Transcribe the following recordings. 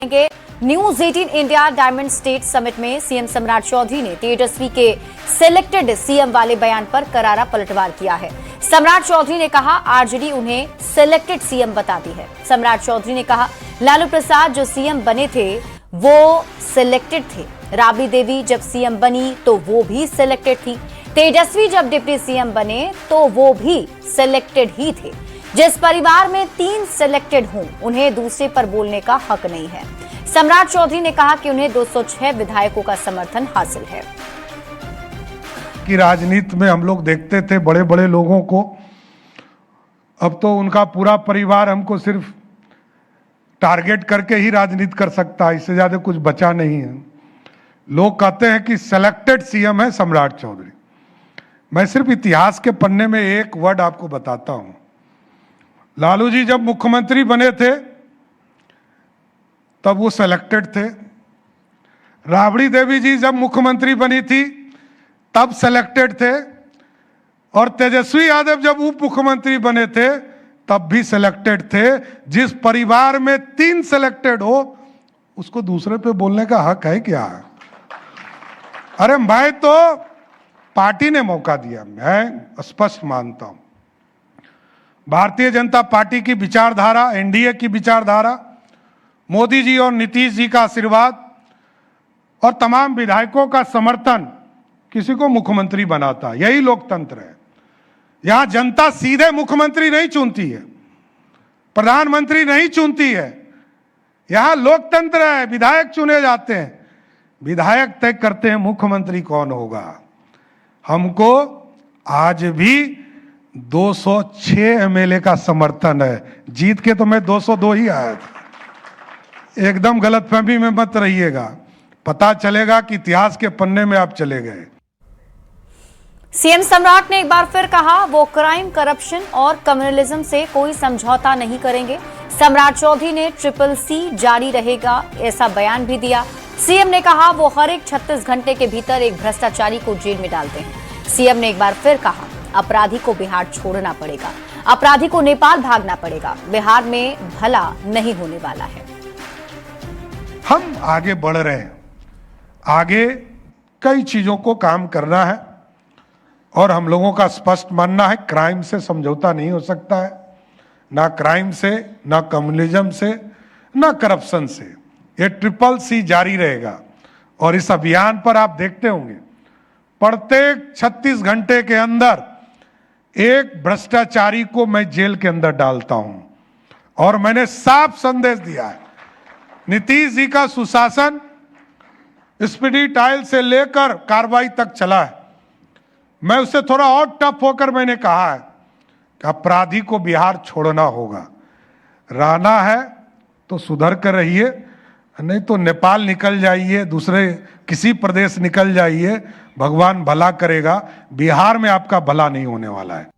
News 18 India diamond state summit में CM सम्राट चौधरी ने तेजस्वी के सिलेक्टेड सीएम वाले बयान पर करारा पलटवार किया है। सम्राट चौधरी ने कहा आरजेडी उन्हें सिलेक्टेड सीएम बताती है। सम्राट चौधरी ने कहा लालू प्रसाद जो सीएम बने थे वो सिलेक्टेड थे, राबड़ी देवी जब सीएम बनी तो वो भी सिलेक्टेड थी, तेजस्वी जब डिप्टी सीएम बने तो वो भी सिलेक्टेड ही थे। जिस परिवार में 3 सिलेक्टेड हों उन्हें दूसरे पर बोलने का हक नहीं है। सम्राट चौधरी ने कहा कि उन्हें 206 विधायकों का समर्थन हासिल है। कि राजनीति में हम लोग देखते थे बड़े बड़े लोगों को, अब तो उनका पूरा परिवार हमको सिर्फ टारगेट करके ही राजनीति कर सकता है, इससे ज्यादा कुछ बचा नहीं है। लोग कहते हैं कि सिलेक्टेड सीएम है सम्राट चौधरी। मैं सिर्फ इतिहास के पन्ने में एक वर्ड आपको बताता हूं। लालू जी जब मुख्यमंत्री बने थे तब वो सिलेक्टेड थे, राबड़ी देवी जी जब मुख्यमंत्री बनी थी तब सिलेक्टेड थे, और तेजस्वी यादव जब उप मुख्यमंत्री बने थे तब भी सिलेक्टेड थे। जिस परिवार में 3 सिलेक्टेड हो उसको दूसरे पे बोलने का हक है क्या? अरे मैं तो पार्टी ने मौका दिया, मैं स्पष्ट मानता हूं भारतीय जनता पार्टी की विचारधारा, एनडीए की विचारधारा, मोदी जी और नीतीश जी का आशीर्वाद और तमाम विधायकों का समर्थन किसी को मुख्यमंत्री बनाता, यही लोकतंत्र है। यहां जनता सीधे मुख्यमंत्री नहीं चुनती है, प्रधानमंत्री नहीं चुनती है, यहां लोकतंत्र है, विधायक चुने जाते हैं, विधायक तय करते हैं मुख्यमंत्री कौन होगा। हमको आज भी 206 एमएलए का समर्थन है, जीत के तो मैं 202 ही आया था। एकदम गलतफहमी में मत रहिएगा, पता चलेगा कि इतिहास के पन्ने में आप चले गए। सीएम सम्राट ने एक बार फिर कहा वो क्राइम, करप्शन और कम्युनलिज्म से कोई समझौता नहीं करेंगे। सम्राट चौधरी ने CCC जारी रहेगा ऐसा बयान भी दिया। सीएम ने कहा वो हर एक 36 घंटे के भीतर एक भ्रष्टाचारी को जेल में डालते हैं। सीएम ने एक बार फिर कहा अपराधी को बिहार छोड़ना पड़ेगा, अपराधी को नेपाल भागना पड़ेगा, बिहार में भला नहीं होने वाला है। हम आगे बढ़ रहे हैं, आगे कई चीजों को काम करना है और हम लोगों का स्पष्ट मानना है क्राइम से समझौता नहीं हो सकता है, ना क्राइम से, ना कम्युनलिज्म से, ना करप्शन से। ये CCC जारी रहेगा और इस अभियान पर आप देखते होंगे प्रत्येक 36 घंटे के अंदर एक भ्रष्टाचारी को मैं जेल के अंदर डालता हूं। और मैंने साफ संदेश दिया है, नीतीश जी का सुशासन स्पीडी ट्रायल से लेकर कार्रवाई तक चला है। मैं उससे थोड़ा और टफ होकर मैंने कहा है कि अपराधी को बिहार छोड़ना होगा, रहना है तो सुधर कर रहिए, नहीं तो नेपाल निकल जाइए, दूसरे किसी प्रदेश निकल जाइए, भगवान भला करेगा, बिहार में आपका भला नहीं होने वाला है।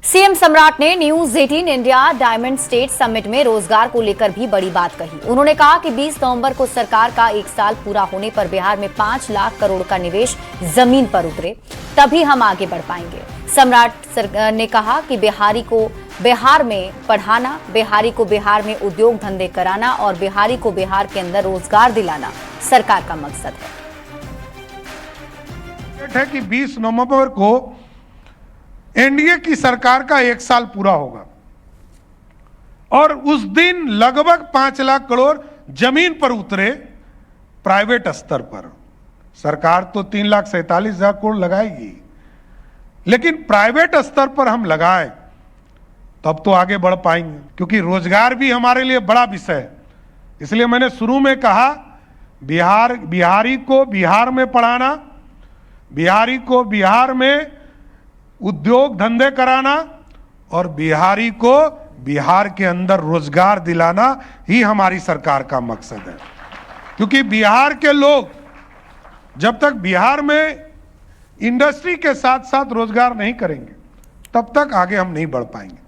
सीएम सम्राट ने news 18 India diamond state summit में रोजगार को लेकर भी बड़ी बात कही। उन्होंने कहा कि 20 नवंबर को सरकार का 1 साल पूरा होने पर बिहार में 5 लाख करोड़ का निवेश जमीन पर उतरे, तभी हम आगे बढ़ पाएंगे। सम्राट ने कहा कि बिहारी को बिहार में पढ़ाना, बिहारी को बिहार में उद्योग धंधे कराना और बिहारी को बिहार के अंदर रोजगार दिलाना सरकार का मकसद है कि 20 नवंबर को एनडीए की सरकार का 1 साल पूरा होगा और उस दिन लगभग 5 लाख करोड़ जमीन पर उतरे प्राइवेट स्तर पर। सरकार तो 3,47,000 करोड़ लगाएगी, लेकिन प्राइवेट स्तर पर हम लगाएं तब तो आगे बढ़ पाएंगे, क्योंकि रोजगार भी हमारे लिए बड़ा विषय है। इसलिए मैंने शुरू में कहा बिहारी को बिहार में पढ़ाना, बिहारी को बिहार में उद्योग धंधे कराना और बिहारी को बिहार के अंदर रोजगार दिलाना ही हमारी सरकार का मकसद है। क्योंकि बिहार के लोग जब तक बिहार में इंडस्ट्री के साथ साथ रोजगार नहीं करेंगे तब तक आगे हम नहीं बढ़ पाएंगे।